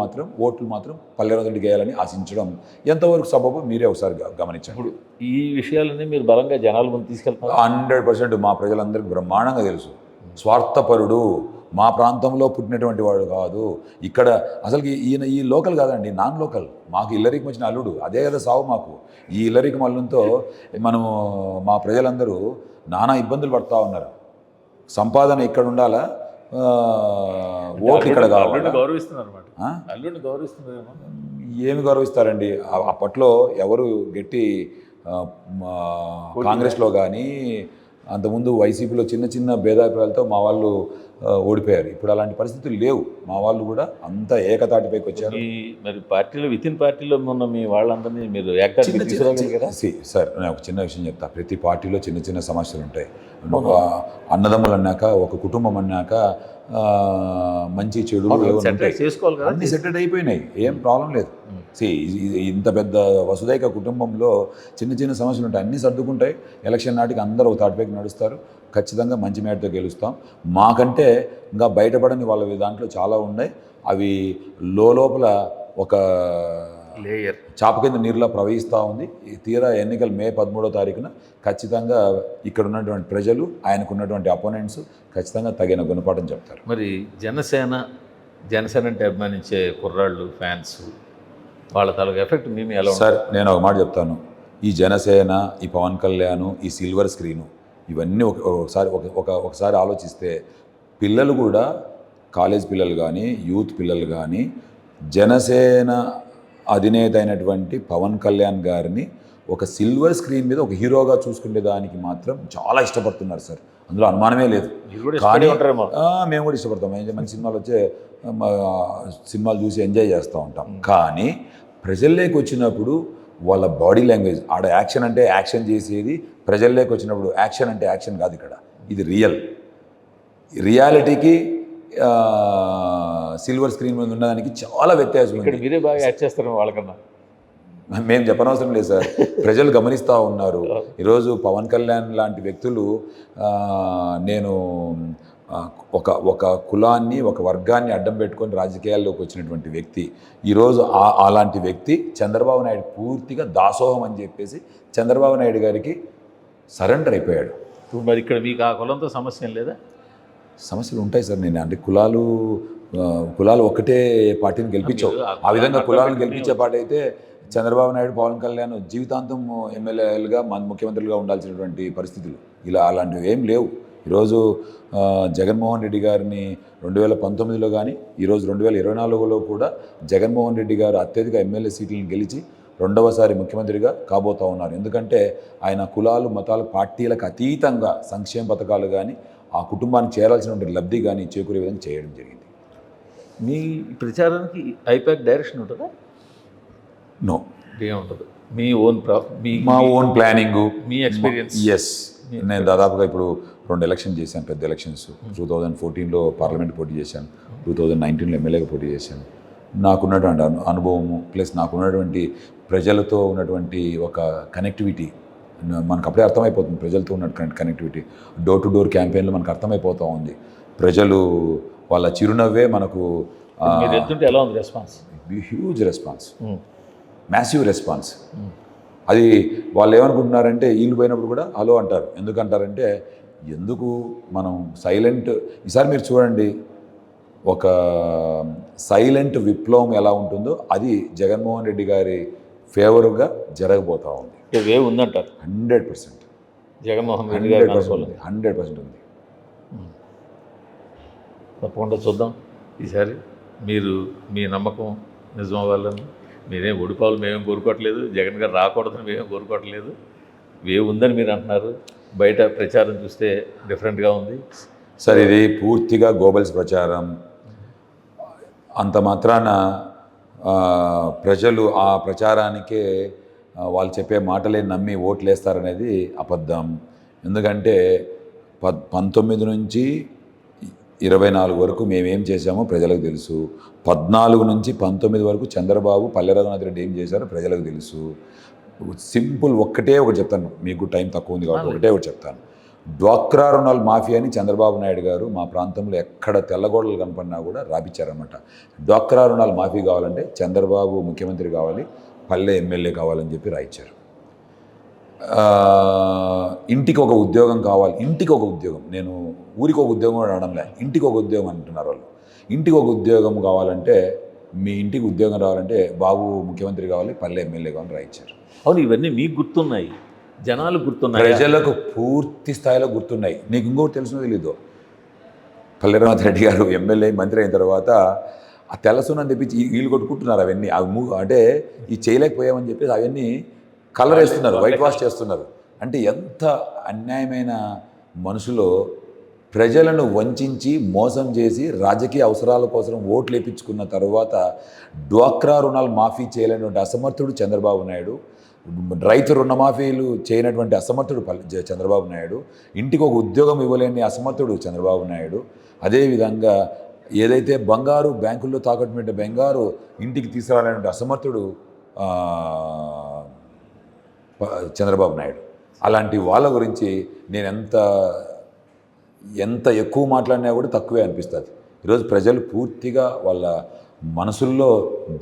మాత్రం పల్లె రేవంత్ రెడ్డికి వేయాలని ఆశించడం ఎంతవరకు సబబు మీరే ఒకసారి గమనించండి. ఇప్పుడు ఈ విషయాలన్నీ మీరు బలంగా జనాల ముందు తీసుకెళ్తారు. 100% మా ప్రజలందరికీ బ్రహ్మాండంగా తెలుసు. స్వార్థపరుడు, మా ప్రాంతంలో పుట్టినటువంటి వాడు కాదు. ఇక్కడ అసలుకి ఈయన ఈ లోకల్ కాదండి, నాన్ లోకల్. మాకు ఇల్లరికి వచ్చిన అల్లుడు, అదే కదా సావు మాకు. ఈ ఇల్లరికి మల్లుతో మనము మా ప్రజలందరూ నానా ఇబ్బందులు పడుతూ ఉన్నారు. సంపాదన ఇక్కడ ఉండాలా, ఓట్లు ఇక్కడ కావాలి. ఏమి గౌరవిస్తారండి? అప్పట్లో ఎవరు గట్టి కాంగ్రెస్లో కానీ అంతకుముందు వైసీపీలో చిన్న చిన్న భేదాభిప్రాయాలతో మా వాళ్ళు ఓడిపోయారు. ఇప్పుడు అలాంటి పరిస్థితులు లేవు. మా వాళ్ళు కూడా అంతా ఏకతాటిపైకి వచ్చారు. మరి పార్టీలో వితిన్ పార్టీలో ఉన్న మీ వాళ్ళందరినీ మీరు సార్, నేను ఒక చిన్న విషయం చెప్తా. ప్రతి పార్టీలో చిన్న చిన్న సమస్యలు ఉంటాయి. ఒక అన్నదమ్ములు అన్నాక, ఒక కుటుంబం అన్నాక మంచి చెడు అన్ని సెటిల్ అయిపోయినాయి, ఏం ప్రాబ్లం లేదు. ఇంత పెద్ద వసుదైక కుటుంబంలో చిన్న చిన్న సమస్యలు ఉంటాయి, అన్నీ సర్దుకుంటాయి. ఎలక్షన్ నాటికి అందరూ ఒక తాటిపైకి నడుస్తారు. ఖచ్చితంగా మంచి మేటతో గెలుస్తాం. మాకంటే ఇంకా బయటపడని వాళ్ళ దాంట్లో చాలా ఉన్నాయి. అవి లోపల ఒక లేయర్ చాప కింద నీరులా ప్రవహిస్తూ ఉంది. తీరా ఎన్నికలు మే 13వ తారీఖున ఖచ్చితంగా ఇక్కడ ఉన్నటువంటి ప్రజలు, ఆయనకు ఉన్నటువంటి అపోనెంట్స్ ఖచ్చితంగా తగిన గుణపాఠం చెప్తారు. మరి జనసేన అంటే అభిమానించే కుర్రాళ్ళు, ఫ్యాన్స్, వాళ్ళ తాలూకు ఎఫెక్ట్ మేము ఎలా? సార్, నేను ఒక మాట చెప్తాను. ఈ జనసేన, ఈ పవన్ కళ్యాణ్, ఈ సిల్వర్ స్క్రీను, ఇవన్నీ ఒకసారి ఆలోచిస్తే పిల్లలు కూడా, కాలేజ్ పిల్లలు కానీ, యూత్ పిల్లలు కానీ జనసేన అధినేత అయినటువంటి పవన్ కళ్యాణ్ గారిని ఒక సిల్వర్ స్క్రీన్ మీద ఒక హీరోగా చూసుకునే దానికి మాత్రం చాలా ఇష్టపడుతున్నారు సార్. అందులో అనుమానమే లేదు. కానీ మేము కూడా ఇష్టపడతాం. మంచి సినిమాలు వచ్చే సినిమాలు చూసి ఎంజాయ్ చేస్తూ ఉంటాం. కానీ ప్రజల్లోకి వచ్చినప్పుడు వాళ్ళ బాడీ లాంగ్వేజ్, ఆడ యాక్షన్ అంటే యాక్షన్ చేసేది, ప్రజల్లోకి వచ్చినప్పుడు యాక్షన్ అంటే యాక్షన్ కాదు. ఇక్కడ ఇది రియాలిటీకి సిల్వర్ స్క్రీన్ మీద ఉన్నదానికి చాలా వ్యత్యాసం ఉంది. మీరే బాగా యాక్ట్ చేస్తారు వాళ్ళకన్నా. మేము చెప్పనవసరం లేదు సార్, ప్రజలు గమనిస్తూ ఉన్నారు. ఈరోజు పవన్ కళ్యాణ్ లాంటి వ్యక్తులు, నేను ఒక కులాన్ని, ఒక వర్గాన్ని అడ్డం పెట్టుకొని రాజకీయాల్లోకి వచ్చినటువంటి వ్యక్తి. ఈరోజు అలాంటి వ్యక్తి చంద్రబాబు నాయుడు పూర్తిగా దాసోహం అని చెప్పేసి చంద్రబాబు నాయుడు గారికి సరెండర్ అయిపోయాడు. మరి ఇక్కడ మీకు ఆ కులంతో సమస్య ఏం లేదా? సమస్యలు ఉంటాయి సార్. నేను అంటే కులాలు ఒక్కటే పార్టీని గెలిపించవు. ఆ విధంగా కులాలను గెలిపించే పార్టీ అయితే చంద్రబాబు నాయుడు, పవన్ కళ్యాణ్ జీవితాంతం ఎమ్మెల్యేలుగా, ముఖ్యమంత్రులుగా ఉండాల్సినటువంటి పరిస్థితులు ఇలా అలాంటివి ఏం లేవు. ఈరోజు జగన్మోహన్ రెడ్డి గారిని 2019లో కానీ, ఈరోజు 2024లో కూడా జగన్మోహన్ రెడ్డి గారు అత్యధిక ఎమ్మెల్యే సీట్లను గెలిచి 2వసారి ముఖ్యమంత్రిగా కాబోతూ ఉన్నారు. ఎందుకంటే ఆయన కులాలు, మతాలు, పార్టీలకు అతీతంగా సంక్షేమ పథకాలు కానీ, ఆ కుటుంబానికి చేరాల్సినటువంటి లబ్ధి కానీ చేకూరే విధంగా చేయడం జరిగింది. మీ ప్రచారానికి ఐపాక్ డైరెక్షన్ ఉంటుందా? నో, ఏముంటుంది? మా ఓన్ ప్లానింగు, మీ ఎక్స్పీరియన్స్. ఎస్, నేను దాదాపుగా ఇప్పుడు 2 ఎలక్షన్ చేశాను, పెద్ద ఎలక్షన్స్. 2014లో పార్లమెంట్ పోటీ చేశాను, 2019లో ఎమ్మెల్యేగా పోటీ చేశాను. నాకున్నటువంటి అనుభవము ప్లస్ నాకున్నటువంటి ప్రజలతో ఉన్నటువంటి ఒక కనెక్టివిటీ మనకు అప్పుడే అర్థమైపోతుంది. ప్రజలతో ఉన్న కనెక్టివిటీ, డోర్ టు డోర్ క్యాంపెయిన్లో మనకు అర్థమైపోతూ ఉంది. ప్రజలు వాళ్ళ చిరునవ్వే మనకు ఎలా ఉంది response? Huge response, massive response. అది వాళ్ళు ఏమనుకుంటున్నారంటే వీళ్ళు పోయినప్పుడు కూడా హలో అంటారు. ఎందుకంటారంటే ఎందుకు మనం సైలెంట్, ఈసారి మీరు చూడండి, ఒక సైలెంట్ విప్లవం ఎలా ఉంటుందో అది జగన్మోహన్ రెడ్డి గారి ఫేవర్గా జరగబోతూ ఉంది. వేవ్ ఉందంటారు 100% జగన్మోహన్ రెడ్డి గారి అనుకూలంగా. 100% ఉంది. తప్పకుండా చూద్దాం ఈసారి. మీరు మీ నమ్మకం నిజం అవ్వాలని మీరేం ఓడిపోవాలి మేమేం కోరుకోవట్లేదు, జగన్ గారు రాకూడదని మేమేం కోరుకోవట్లేదు. వేవ్ ఉందని మీరు అంటున్నారు, బయట ప్రచారం చూస్తే డిఫరెంట్గా ఉంది. సార్ ఇది పూర్తిగా గోబల్స్ ప్రచారం. అంత మాత్రాన ప్రజలు ఆ ప్రచారానికే వాళ్ళు చెప్పే మాటలే నమ్మి ఓట్లు వేస్తారనేది అబద్ధం. ఎందుకంటే 19 నుంచి 24 వరకు మేమేం చేశామో ప్రజలకు తెలుసు. 14 నుంచి 19 వరకు చంద్రబాబు, పల్లె రఘునాథ్ రెడ్డి ఏం చేశారో ప్రజలకు తెలుసు. సింపుల్ ఒకటి చెప్తాను, మీకు టైం తక్కువ ఉంది కాబట్టి ఒకటి చెప్తాను. డ్వాక్రా రుణాలు మాఫీ అని చంద్రబాబు నాయుడు గారు మా ప్రాంతంలో ఎక్కడ తెల్లగోడలు కనపడినా కూడా రాపిచ్చారనమాట. డ్వాక్రా రుణాలు మాఫీ కావాలంటే చంద్రబాబు ముఖ్యమంత్రి కావాలి, పల్లె ఎమ్మెల్యే కావాలని చెప్పి రాయించారు. ఇంటికి ఒక ఉద్యోగం కావాలి, ఇంటికి ఒక ఉద్యోగం, నేను ఊరికి ఒక ఉద్యోగం కూడా అనడంలే, ఇంటికి ఒక ఉద్యోగం అంటున్నారు వాళ్ళు. ఇంటికి ఒక ఉద్యోగం కావాలంటే, మీ ఇంటికి ఉద్యోగం రావాలంటే బాబు ముఖ్యమంత్రి కావాలి, పల్లె ఎమ్మెల్యే కావాలని రాయించారు. అవును, ఇవన్నీ మీకు గుర్తున్నాయి, జనాలు గుర్తున్నాయి, ప్రజలకు పూర్తి స్థాయిలో గుర్తున్నాయి. నీకు ఇంకోటి తెలుసునో తెలీదు, పల్లె రఘునాథ్ రెడ్డి గారు ఎమ్మెల్యే మంత్రి అయిన తర్వాత ఆ తెల్లసునని తెప్పించి వీళ్ళు కొట్టుకుంటున్నారు. అవన్నీ అంటే ఈ చేయలేకపోయామని చెప్పేసి అవన్నీ కలర్ వేస్తున్నారు, వైట్ వాష్ చేస్తున్నారు. అంటే ఎంత అన్యాయమైన మనుషులో ప్రజలను వంచి మోసం చేసి రాజకీయ అవసరాల కోసం ఓట్లు వేయించుకున్న తర్వాత డ్వాక్రా రుణాలు మాఫీ చేయలేనటువంటి అసమర్థుడు చంద్రబాబు నాయుడు, రైతు రుణమాఫీలు చేయనటువంటి అసమర్థుడు చంద్రబాబు నాయుడు, ఇంటికి ఒక ఉద్యోగం ఇవ్వలేని అసమర్థుడు చంద్రబాబు నాయుడు. అదేవిధంగా ఏదైతే బంగారు బ్యాంకుల్లో తాకట్టు పెట్టే బంగారు ఇంటికి తీసుకురాలేనటువంటి అసమర్థుడు చంద్రబాబు నాయుడు. అలాంటి వాళ్ళ గురించి నేను ఎంత ఎక్కువ మాట్లాడినా కూడా తక్కువే అనిపిస్తుంది. ఈరోజు ప్రజలు పూర్తిగా వాళ్ళ మనసుల్లో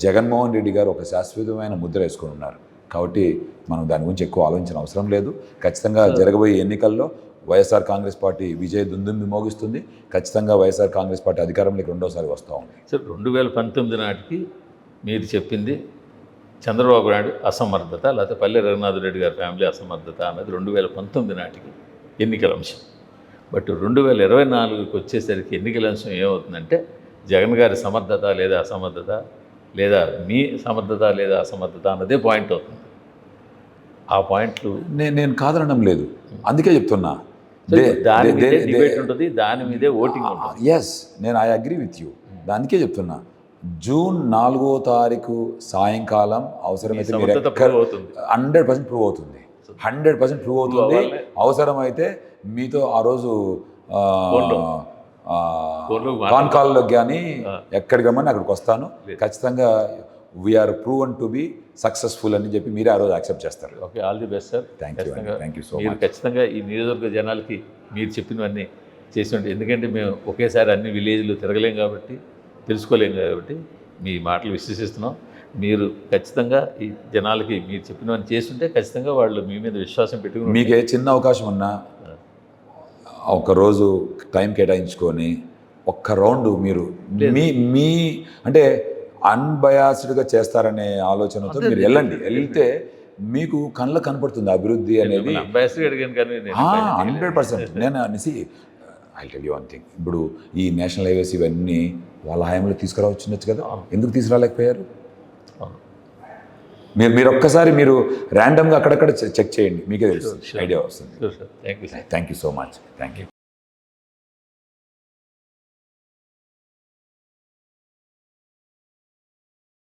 జగన్మోహన్ రెడ్డి గారు ఒక శాశ్వతమైన ముద్ర వేసుకొని ఉన్నారు. కాబట్టి మనం దాని గురించి ఎక్కువ ఆలోచించిన అవసరం లేదు. ఖచ్చితంగా జరగబోయే ఎన్నికల్లో వైఎస్ఆర్ కాంగ్రెస్ పార్టీ విజయ దుందుంబి మోగిస్తుంది. ఖచ్చితంగా వైఎస్ఆర్ కాంగ్రెస్ పార్టీ అధికారంలోకి రెండోసారి వస్తూ ఉంది. సార్ 2019 నాటికి మీరు చెప్పింది చంద్రబాబు నాయుడు అసమర్థత, లేకపోతే పల్లె రఘునాథ్ రెడ్డి గారి ఫ్యామిలీ అసమర్థత అన్నది 2019 నాటికి ఎన్నికల అంశం. బట్ 2024కి వచ్చేసరికి ఎన్నికల అంశం ఏమవుతుందంటే జగన్ గారి సమర్థత లేదా అసమర్థత, లేదా మీ సమర్థత లేదా అసమర్థత అన్నదే పాయింట్ అవుతుంది. ఆ పాయింట్లు నేను కాదనడం లేదు, అందుకే చెప్తున్నా. దాని మీదే డిబేట్ ఉంటుంది, దాని మీదే ఓటింగ్ ఉంటుంది. ఎస్, నేను ఐ అగ్రీ విత్ యూ. దానికే చెప్తున్నా, జూన్ 4వ తారీఖు సాయంకాలం అవసరమైతే 100% ప్రూవ్ అవుతుంది. 100% ప్రూవ్ అవుతుంది. అవసరమైతే మీతో ఆ రోజు కాన్ కాల్లో కానీ ఎక్కడికి రమ్మని అక్కడికి వస్తాను. ఖచ్చితంగా we're proven to be successful అని చెప్పి మీరే ఆ రోజు యాక్సెప్ట్ చేస్తారు. Okay, all the best sir. Thank you so much. మీరు ఖచ్చితంగా ఈ నియోజకవర్గ జనాలకి మీరు చెప్పినవన్నీ చేసి ఉంటే, ఎందుకంటే మేము ఒకేసారి అన్ని విలేజ్లు తిరగలేం కాబట్టి, తెలుసుకోలేం కాబట్టి మీ మాటలు విశ్వసిస్తున్నాం. మీరు ఖచ్చితంగా ఈ జనాలకి మీరు చెప్పినవన్నీ చేస్తుంటే ఖచ్చితంగా వాళ్ళు మీ మీద విశ్వాసం పెట్టుకుని, మీకు ఏ చిన్న అవకాశం ఉన్నా ఒకరోజు టైం కేటాయించుకొని ఒక్క రౌండ్ మీరు మీ అంటే అన్బయాస్డ్గా చేస్తారనే ఆలోచనతో మీరు వెళ్తే మీకు కళ్ళకు కనపడుతుంది అభివృద్ధి అనేది. 100%. నేను అనేసి I tell you one thing, ఇప్పుడు ఈ నేషనల్ హైవేస్ ఇవన్నీ వాళ్ళ హయాంలో తీసుకురావచ్చు కదా, ఎందుకు తీసుకురాలేకపోయారు? మీరు ఒక్కసారి మీరు ర్యాండమ్గా అక్కడక్కడ చెక్ చేయండి, మీకే తెలుస్తుంది, ఐడియా వస్తుంది. Thank you so much. Thank you.